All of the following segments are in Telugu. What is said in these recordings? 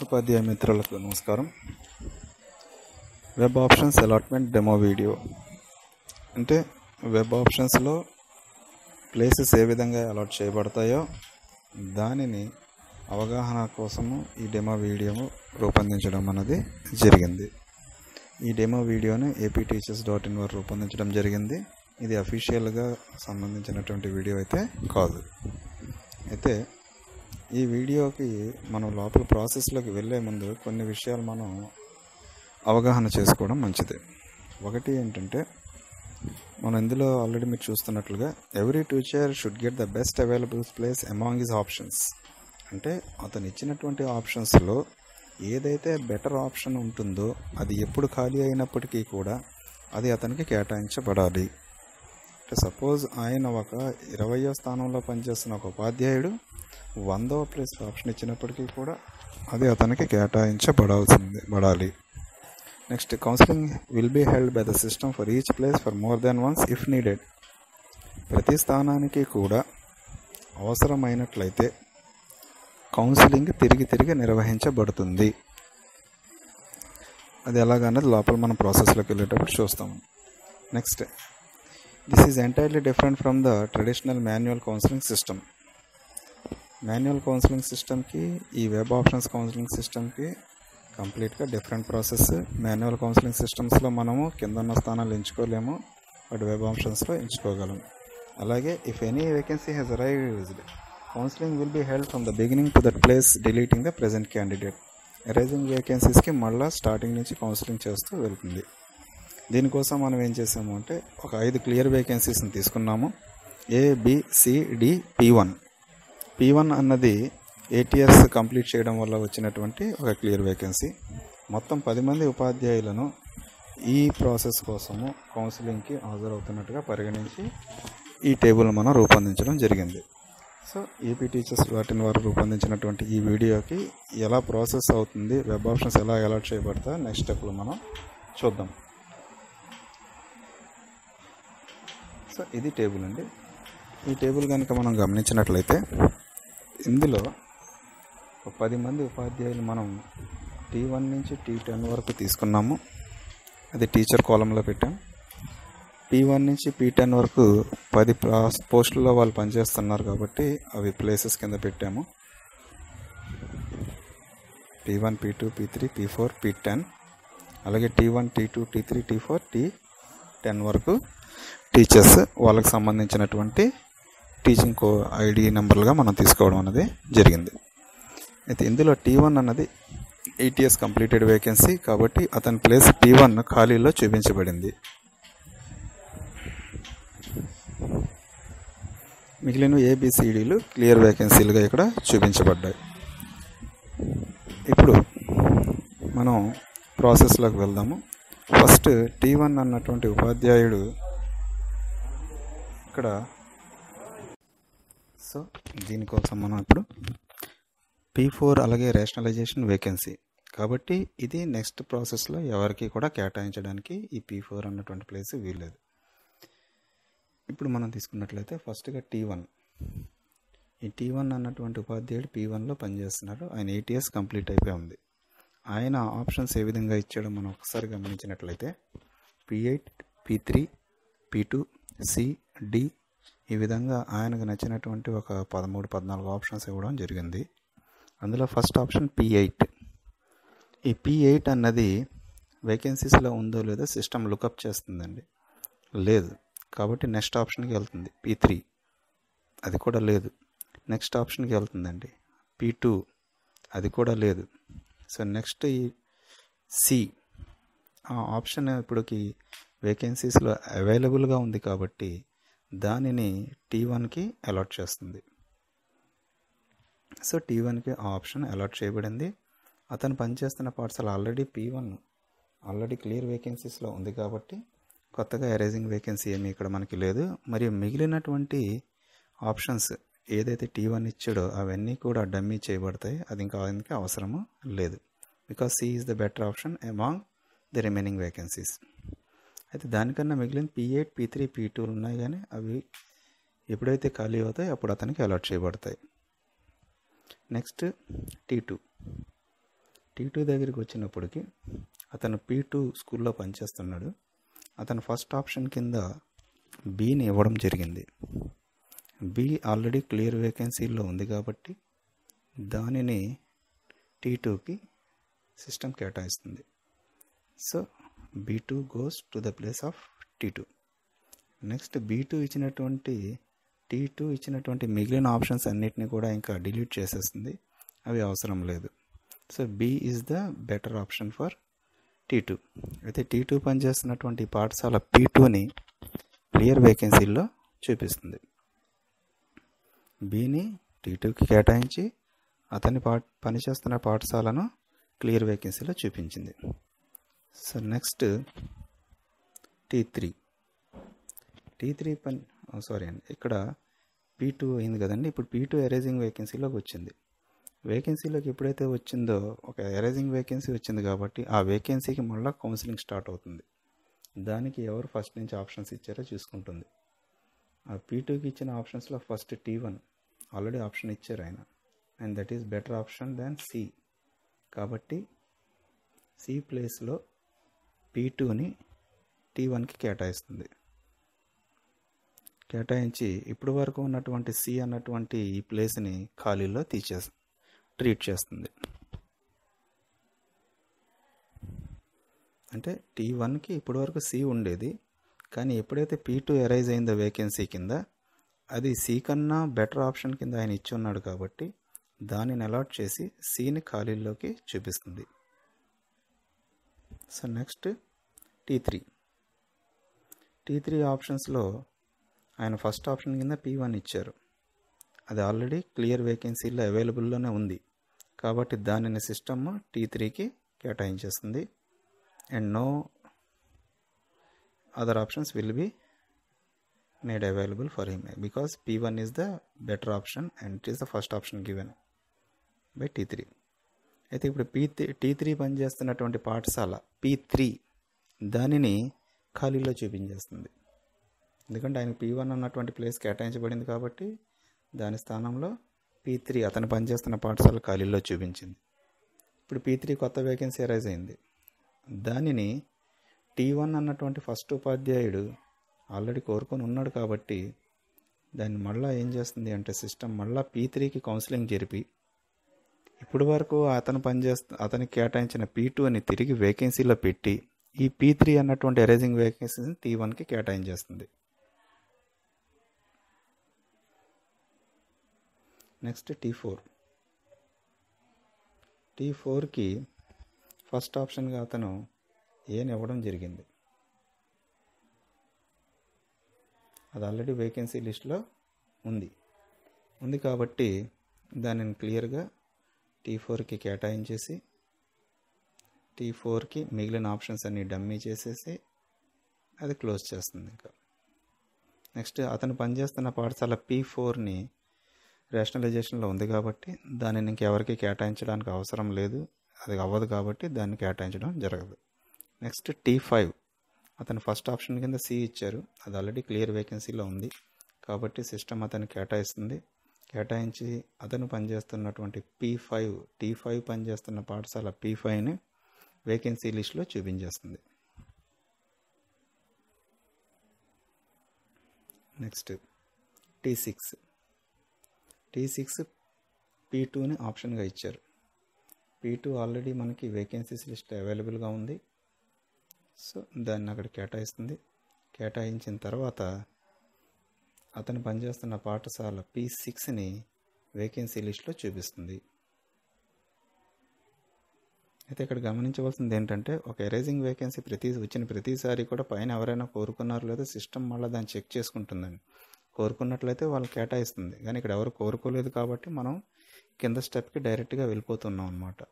ఉపాధ్యాయ మిత్రులకు నమస్కారం. Web options allotment demo video అంటే వెబ్ ఆప్షన్స్లో ప్లేసెస్ ఏ విధంగా అలాట్ చేయబడతాయో దానిని అవగాహన కోసము ఈ డెమో వీడియో రూపొందించడం అన్నది జరిగింది. ఈ డెమో వీడియోని apteachers.in వారు రూపొందించడం జరిగింది. ఇది అఫీషియల్గా సంబంధించినటువంటి వీడియో అయితే కాదు. అయితే ఈ వీడియోకి మనం లోపల ప్రాసెస్లోకి వెళ్ళే ముందు కొన్ని విషయాలు మనం అవగాహన చేసుకోవడం మంచిది. ఒకటి ఏంటంటే, మనం ఇందులో ఆల్రెడీ మీరు చూస్తున్నట్లుగా every teacher should get the best available place among his options. అంటే అతను ఇచ్చినటువంటి ఆప్షన్స్లో ఏదైతే బెటర్ ఆప్షన్ ఉంటుందో అది ఎప్పుడు ఖాళీ అయినప్పటికీ కూడా అది అతనికి కేటాయించబడాలి. అంటే సపోజ్ ఆయన ఒక 20వ స్థానంలో పనిచేస్తున్న ఒక ఉపాధ్యాయుడు 100వ ప్లేస్ ఆప్షన్ ఇచ్చినప్పటికీ కూడా అది అతనికి కేటాయించబడాలి. Next, counselling will be held by the system for each place for more than once if needed. ప్రతి స్థానానికి కూడా అవసరమైనట్లయితే కౌన్సిలింగ్ తిరిగి నిర్వహించబడుతుంది. అది ఎలాగన్నది లోపల మనం ప్రాసెస్లోకి వెళ్ళేటప్పుడు చూస్తాము. Next, this is entirely different from the traditional manual counselling system. Manual counselling సిస్టమ్కి ఈ వెబ్ ఆప్షన్స్ కౌన్సిలింగ్ సిస్టమ్కి కంప్లీట్గా డిఫరెంట్ ప్రాసెస్. మాన్యువల్ కౌన్సిలింగ్ సిస్టమ్స్లో మనము కింద ఉన్న స్థానాలు ఎంచుకోలేము, బట్ వెబ్ ఆప్షన్స్లో ఎంచుకోగలం. అలాగే if any vacancy has arrived, counselling will be held from the beginning to that place deleting the present candidate. Arising వేకెన్సీస్కి మళ్ళీ స్టార్టింగ్ నుంచి కౌన్సిలింగ్ చేస్తూ వెళ్తుంది. దీనికోసం మనం ఏం చేసాము అంటే, ఒక 5 క్లియర్ వేకెన్సీస్ని తీసుకున్నాము. ABCD P1 అన్నది ATS కంప్లీట్ చేయడం వల్ల వచ్చినటువంటి ఒక క్లియర్ వేకెన్సీ. మొత్తం 10 మంది ఉపాధ్యాయులను ఈ ప్రాసెస్ కోసము కౌన్సిలింగ్కి హాజరవుతున్నట్టుగా పరిగణించి ఈ టేబుల్ మనం రూపొందించడం జరిగింది. సో apteachers.in వారు రూపొందించినటువంటి ఈ వీడియోకి ఎలా ప్రాసెస్ అవుతుంది, వెబ్ ఆప్షన్స్ ఎలా అలాట్ చేయబడతా నెక్స్ట్ స్టెప్లో మనం చూద్దాం. సో ఇది టేబుల్ అండి. ఈ టేబుల్ కనుక మనం గమనించినట్లయితే ఇందులో ఒక 10 మంది ఉపాధ్యాయులు మనం T1 నుంచి T10 వరకు తీసుకున్నాము. అది టీచర్ కాలంలో పెట్టాం. P1 నుంచి P10 వరకు 10 పోస్టుల్లో వాళ్ళు పనిచేస్తున్నారు కాబట్టి అవి ప్లేసెస్ కింద పెట్టాము. P1, P2, P3, P4, P10. అలాగే T1, T2, T3, T4, T10 వరకు టీచర్స్, వాళ్ళకి సంబంధించినటువంటి టీచింగ్ ఐడి నెంబర్లుగా మనం తీసుకోవడం అనేది జరిగింది. అయితే ఇందులో T1 అన్నది ATS కంప్లీటెడ్ వేకెన్సీ కాబట్టి అతని ప్లేస్ P1 ఖాళీలో చూపించబడింది. మిగిలిన ABCDలు క్లియర్ వేకెన్సీలుగా ఇక్కడ చూపించబడ్డాయి. ఇప్పుడు మనం ప్రాసెస్లోకి వెళ్దాము. ఫస్ట్ T1 అన్నటువంటి ఉపాధ్యాయుడు ఇక్కడ, సో దీనికోసం మనం ఇప్పుడు P4 అలాగే రేషనలైజేషన్ వేకెన్సీ కాబట్టి ఇది నెక్స్ట్ ప్రాసెస్లో ఎవరికి కూడా కేటాయించడానికి ఈ P4 అన్నటువంటి ప్లేస్ వీల్లేదు. ఇప్పుడు మనం తీసుకున్నట్లయితే ఫస్ట్గా T1. ఈ T1 అన్నటువంటి ఉపాధ్యాయుడు P1లో పనిచేస్తున్నారు. ఆయన ATS కంప్లీట్ అయిపోయి ఉంది. ఆయన ఆప్షన్స్ ఏ విధంగా ఇచ్చాడో మనం ఒకసారి గమనించినట్లయితే P8, P3, P2, C, D ఈ విధంగా ఆయనకు నచ్చినటువంటి ఒక 13-14 ఆప్షన్స్ ఇవ్వడం జరిగింది. అందులో ఫస్ట్ ఆప్షన్ P8. ఈ P8 అన్నది వేకెన్సీస్లో ఉందో లేదో సిస్టమ్ లుకప్ చేస్తుందండి. లేదు కాబట్టి నెక్స్ట్ ఆప్షన్కి వెళ్తుంది. P3 అది కూడా లేదు. నెక్స్ట్ ఆప్షన్కి వెళ్తుందండి. P2 అది కూడా లేదు. సో నెక్స్ట్ ఈ C ఆ ఆప్షన్ ఇప్పటికి వేకెన్సీస్లో అవైలబుల్గా ఉంది కాబట్టి దానిని T1కి అలాట్ చేస్తుంది. సో T1కి ఆ ఆప్షన్ అలాట్ చేయబడింది. అతను పనిచేస్తున్న పాఠశాల ఆల్రెడీ P1 ఆల్రెడీ క్లియర్ వేకెన్సీస్లో ఉంది కాబట్టి కొత్తగా అరైజింగ్ వేకెన్సీ ఏమీ ఇక్కడ మనకి లేదు. మరియు మిగిలినటువంటి ఆప్షన్స్ ఏదైతే T1 ఇచ్చాడో అవన్నీ కూడా డమ్మీ చేయబడతాయి. అది ఇంకా ఆయనకి అవసరము లేదు. Because C is the better option among the remaining vacancies. అయితే దానికన్నా మిగిలిన P8, P3, P2 ఉన్నాయి కానీ అవి ఎప్పుడైతే ఖాళీ అవుతాయో అప్పుడు అతనికి అలాట్ చేయబడతాయి. Next T2. T2 దగ్గరికి వచ్చినప్పటికి అతను P2 స్కూల్లో పనిచేస్తున్నాడు. అతను ఫస్ట్ ఆప్షన్ కింద బిని ఇవ్వడం జరిగింది. బి ఆల్రెడీ క్లియర్ వేకెన్సీలో ఉంది కాబట్టి దానిని T2కి సిస్టమ్ కేటాయిస్తుంది. So B2 goes to the place of T2. Next B2 ఇచ్చినటువంటి T2 ఇచ్చినటువంటి మిగిలిన ఆప్షన్స్ అన్నిటిని కూడా ఇంకా డిలీట్ చేసేస్తుంది, అవి అవసరం లేదు. So B is the better option for T2. అయితే T2 పనిచేస్తున్నటువంటి పాఠశాల P2ని క్లియర్ వేకెన్సీల్లో చూపిస్తుంది. Bని T2కి కేటాయించి అతని పనిచేస్తున్న పాఠశాలను క్లియర్ వేకెన్సీలో చూపించింది. సో నెక్స్ట్ T3 ఇక్కడ P2 అయింది కదండి. ఇప్పుడు P2 ఎరేజింగ్ వేకెన్సీలోకి వచ్చింది. వేకెన్సీలోకి ఎప్పుడైతే వచ్చిందో ఒక ఎరేజింగ్ వేకెన్సీ వచ్చింది కాబట్టి ఆ వేకెన్సీకి మళ్ళీ కౌన్సిలింగ్ స్టార్ట్ అవుతుంది. దానికి ఎవరు ఫస్ట్ నుంచి ఆప్షన్స్ ఇచ్చారో చూసుకుంటుంది. ఆ P2కి ఇచ్చిన ఆప్షన్స్లో ఫస్ట్ T1 ఆల్రెడీ ఆప్షన్ ఇచ్చారు ఆయన, and that is better option than C. కాబట్టి C ప్లేస్లో P2ని T1కి కేటాయిస్తుంది. కేటాయించి ఇప్పుడు వరకు ఉన్నటువంటి C అన్నటువంటి ఈ ప్లేస్ని ఖాళీలో ట్రీట్ చేస్తుంది. అంటే T1కి ఇప్పటి వరకు C ఉండేది, కానీ ఎప్పుడైతే P2 ఎరైజ్ అయిందో వేకెన్సీ కింద, అది C కన్నా బెటర్ ఆప్షన్ కింద ఆయన ఇచ్చి ఉన్నాడు కాబట్టి దానిని అలాట్ చేసి Cని ఖాళీలోకి చూపిస్తుంది. సో నెక్స్ట్ T3 ఆప్షన్స్లో ఆయన ఫస్ట్ ఆప్షన్ కింద P1 ఇచ్చారు. అది ఆల్రెడీ క్లియర్ వేకెన్సీలో అవైలబుల్లోనే ఉంది కాబట్టి దానిని సిస్టమ్ T3కి కేటాయించేస్తుంది. And no other options will be made available for him because P1 is the better option and it is the first option given by T3. అయితే ఇప్పుడు T3 పనిచేస్తున్నటువంటి పాఠశాల P3 దానిని ఖాళీలో చూపించేస్తుంది. ఎందుకంటే ఆయన P1 అన్నటువంటి ప్లేస్ కేటాయించబడింది కాబట్టి దాని స్థానంలో P3 అతను పనిచేస్తున్న పాఠశాల ఖాళీలో చూపించింది. ఇప్పుడు P3 కొత్త వేకెన్సీ అరైజ్ అయింది. దానిని T1 అన్నటువంటి ఫస్ట్ ఉపాధ్యాయుడు ఆల్రెడీ కోరుకొని ఉన్నాడు కాబట్టి దాన్ని మళ్ళీ ఏం చేస్తుంది అంటే సిస్టమ్ మళ్ళీ P3కి కౌన్సిలింగ్ జరిపి ఇప్పుడు వరకు అతనికి కేటాయించిన P2ని తిరిగి వేకెన్సీలో పెట్టి ఈ P3 అన్నటువంటి ఎరేజింగ్ వేకెన్సీని T1కి కేటాయించేస్తుంది. నెక్స్ట్ T4కి ఫస్ట్ ఆప్షన్గా అతను ఏని ఇవ్వడం జరిగింది. అది ఆల్రెడీ వేకెన్సీ లిస్ట్లో ఉంది కాబట్టి దానిని క్లియర్గా T4కి కేటాయించేసి T4కి మిగిలిన ఆప్షన్స్ అన్ని డమ్మీ చేసేసి అది క్లోజ్ చేస్తుంది. ఇంకా నెక్స్ట్ అతను పనిచేస్తున్న పాఠశాల P4ని రేషనలైజేషన్లో ఉంది కాబట్టి దానిని ఇంకెవరికి కేటాయించడానికి అవసరం లేదు, అది అవ్వదు కాబట్టి దాన్ని కేటాయించడం జరగదు. నెక్స్ట్ T5 అతను ఫస్ట్ ఆప్షన్ కింద C ఇచ్చారు, అది ఆల్రెడీ క్లియర్ వేకెన్సీలో ఉంది కాబట్టి సిస్టమ్ అతను కేటాయిస్తుంది. కేటాయించి అతను పనిచేస్తున్నటువంటి T5 పనిచేస్తున్న పాఠశాల P5ని వేకెన్సీ లిస్ట్లో చూపించేస్తుంది. నెక్స్ట్ T6 P2ని ఆప్షన్గా ఇచ్చారు. P2 ఆల్రెడీ మనకి వేకెన్సీస్ లిస్ట్ అవైలబుల్గా ఉంది. సో దాన్ని అక్కడ కేటాయిస్తుంది. కేటాయించిన తర్వాత అతను పనిచేస్తున్న పాఠశాల P6ని వేకెన్సీ లిస్ట్లో చూపిస్తుంది. అయితే ఇక్కడ గమనించవలసింది ఏంటంటే ఒక ఎరేజింగ్ వేకెన్సీ వచ్చిన ప్రతిసారి కూడా పైన ఎవరైనా కోరుకున్నారో లేదో సిస్టమ్ మళ్ళీ దాన్ని చెక్ చేసుకుంటుందని. కోరుకున్నట్లయితే వాళ్ళు కేటాయిస్తుంది, కానీ ఇక్కడ ఎవరు కోరుకోలేదు కాబట్టి మనం కింద స్టెప్కి డైరెక్ట్గా వెళ్ళిపోతున్నాం అన్నమాట.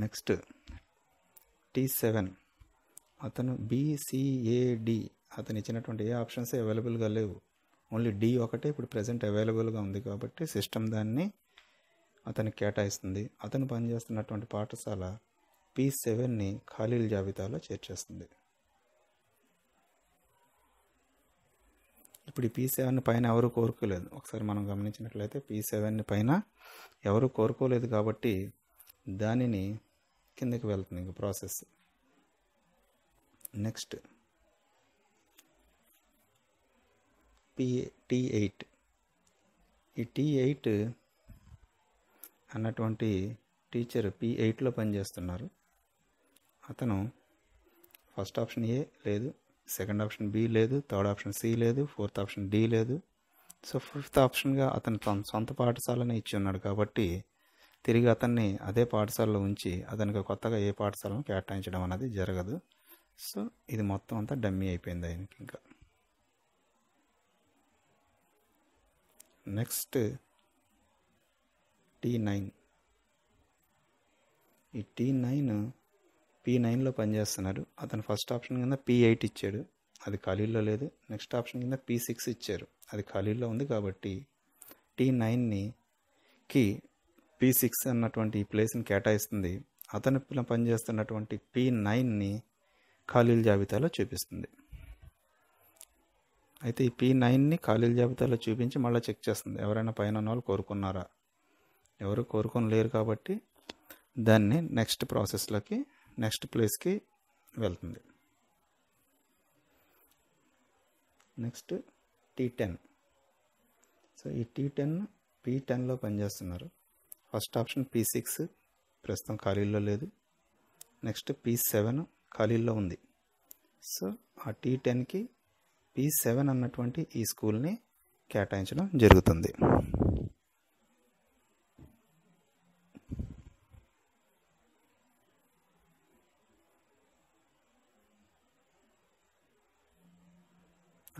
నెక్స్ట్ T7 అతను BCAD అతను ఇచ్చినటువంటి ఏ ఆప్షన్స్ అవైలబుల్గా లేవు, ఓన్లీ D ఒకటే ఇప్పుడు ప్రజెంట్ అవైలబుల్గా ఉంది కాబట్టి సిస్టమ్ దాన్ని అతనికి కేటాయిస్తుంది. అతను పనిచేస్తున్నటువంటి పాఠశాల P7ని ఖాళీల జాబితాలో చేర్చేస్తుంది. ఇప్పుడు ఈ P7 పైన ఎవరు కోరుకోలేదు. ఒకసారి మనం గమనించినట్లయితే P7 పైన ఎవరు కోరుకోలేదు కాబట్టి దానిని కిందకి వెళ్తుంది ఇంక ప్రాసెస్. Next T8. ఈ T8 అన్నటువంటి టీచర్ P8లో పనిచేస్తున్నారు. అతను ఫస్ట్ ఆప్షన్ ఏ లేదు, సెకండ్ ఆప్షన్ బి లేదు, థర్డ్ ఆప్షన్ సి లేదు, ఫోర్త్ ఆప్షన్ డి లేదు. సో ఫిఫ్త్ ఆప్షన్గా అతను తన సొంత పాఠశాలని ఇచ్చి ఉన్నాడు కాబట్టి తిరిగి అతన్ని అదే పాఠశాలలో ఉంచి అతనికి కొత్తగా ఏ పాఠశాలను కేటాయించడం అనేది జరగదు. సో ఇది మొత్తం అంతా డమ్మీ అయిపోయింది ఆయనకి. ఇంకా నెక్స్ట్ T9. ఈ T9 P9లో పనిచేస్తున్నారు. అతను ఫస్ట్ ఆప్షన్ కింద P8 ఇచ్చాడు, అది ఖాళీలో లేదు. నెక్స్ట్ ఆప్షన్ కింద P6 ఇచ్చారు, అది ఖాళీలో ఉంది. కాబట్టి T9కి P6 అన్నటువంటి ఈ ప్లేస్ని కేటాయిస్తుంది. అతను పనిచేస్తున్నటువంటి P9ని ఖాళీల జాబితాలో చూపిస్తుంది. అయితే ఈ P9ని ఖాళీల జాబితాలో చూపించి మళ్ళీ చెక్ చేస్తుంది, ఎవరైనా పైన ఉన్న వాళ్ళు కోరుకున్నారా. ఎవరు కోరుకొని లేరు కాబట్టి దాన్ని నెక్స్ట్ ప్రాసెస్లోకి, నెక్స్ట్ ప్లేస్కి వెళ్తుంది. Next T10. సో ఈ T10 P10లో పనిచేస్తున్నారు. ఫస్ట్ ఆప్షన్ P6 ప్రస్తుతం ఖాళీల్లో లేదు. నెక్స్ట్ P7 ఖాళీల్లో ఉంది. సో ఆ T10కి P7 అన్నటువంటి ఈ స్కూల్ని కేటాయించడం జరుగుతుంది.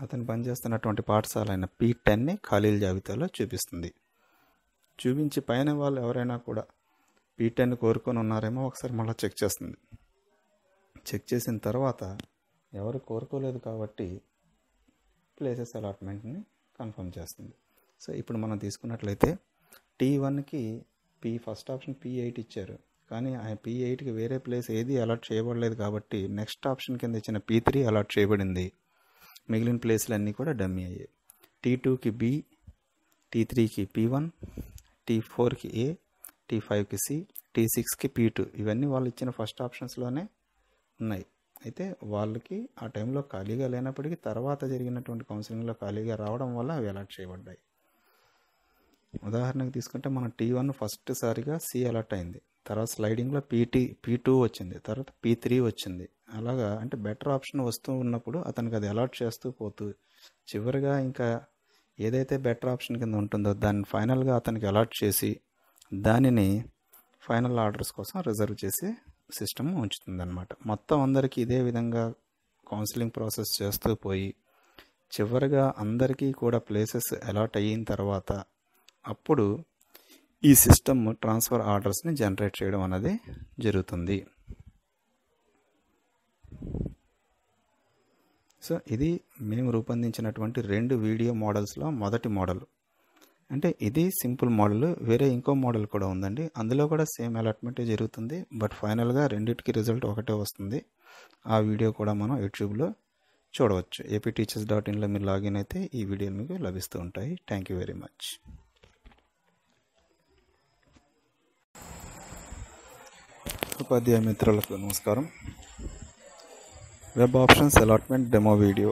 అతను పనిచేస్తున్నటువంటి పాఠశాల అయిన P10ని ఖాళీల జాబితాలో చూపిస్తుంది. చూపించి పైన వాళ్ళు ఎవరైనా కూడా P10 కోరుకొని ఉన్నారేమో ఒకసారి మళ్ళీ చెక్ చేస్తుంది. చెక్ చేసిన తర్వాత ఎవరు కోరుకోలేదు కాబట్టి ప్లేసెస్ అలాట్మెంట్ని కన్ఫర్మ్ చేస్తుంది. సో ఇప్పుడు మనం తీసుకున్నట్లయితే T1కి ఫస్ట్ ఆప్షన్ P8 ఇచ్చారు, కానీ ఆ P8కి వేరే ప్లేస్ ఏది అలాట్ చేయబడలేదు కాబట్టి నెక్స్ట్ ఆప్షన్ కింద ఇచ్చిన P3 అలాట్ చేయబడింది. మిగిలిన ప్లేస్లు అన్నీ కూడా డమ్మీ అయ్యాయి. T2కి B, T3కి P1, T4కి A, T5కి C, T6కి P2. ఇవన్నీ వాళ్ళు ఇచ్చిన ఫస్ట్ ఆప్షన్స్లోనే ఉన్నాయి. అయితే వాళ్ళకి ఆ టైంలో ఖాళీగా లేనప్పటికీ తర్వాత జరిగినటువంటి కౌన్సిలింగ్లో ఖాళీగా రావడం వల్ల అవి అలాట్ చేయబడ్డాయి. ఉదాహరణకు తీసుకుంటే మన T1 ఫస్ట్ సారిగా C అలాట్ అయింది, తర్వాత స్లైడింగ్లో P2 వచ్చింది, తర్వాత P3 వచ్చింది. అలాగా అంటే బెటర్ ఆప్షన్ వస్తూ ఉన్నప్పుడు అతనికి అది అలాట్ చేస్తూ పోతూ చివరిగా ఇంకా ఏదైతే బెటర్ ఆప్షన్ కింద ఉంటుందో దాన్ని ఫైనల్గా అతనికి అలాట్ చేసి దానిని ఫైనల్ ఆర్డర్స్ కోసం రిజర్వ్ చేసి సిస్టమ్ ఉంచుతుంది అన్నమాట. మొత్తం అందరికీ ఇదే విధంగా కౌన్సిలింగ్ ప్రాసెస్ చేస్తూ పోయి చివరిగా అందరికీ కూడా ప్లేసెస్ అలాట్ అయిన తర్వాత అప్పుడు ఈ సిస్టమ్ ట్రాన్స్ఫర్ ఆర్డర్స్ని జనరేట్ చేయడం అనేది జరుగుతుంది. సో ఇది మేము రూపొందించినటువంటి 2 వీడియో మోడల్స్లో మొదటి మోడల్. అంటే ఇది సింపుల్ మోడల్, వేరే ఇంకో మోడల్ కూడా ఉందండి, అందులో కూడా సేమ్ అలాట్మెంటే జరుగుతుంది. బట్ ఫైనల్గా రెండింటికి రిజల్ట్ ఒకటే వస్తుంది. ఆ వీడియో కూడా మనం యూట్యూబ్లో చూడవచ్చు. apteachers.inలో మీరు లాగిన్ అయితే ఈ వీడియోలు మీకు లభిస్తూ ఉంటాయి. Thank you very much. ఉపాధ్యాయ మిత్రులకు నమస్కారం. Web options allotment demo video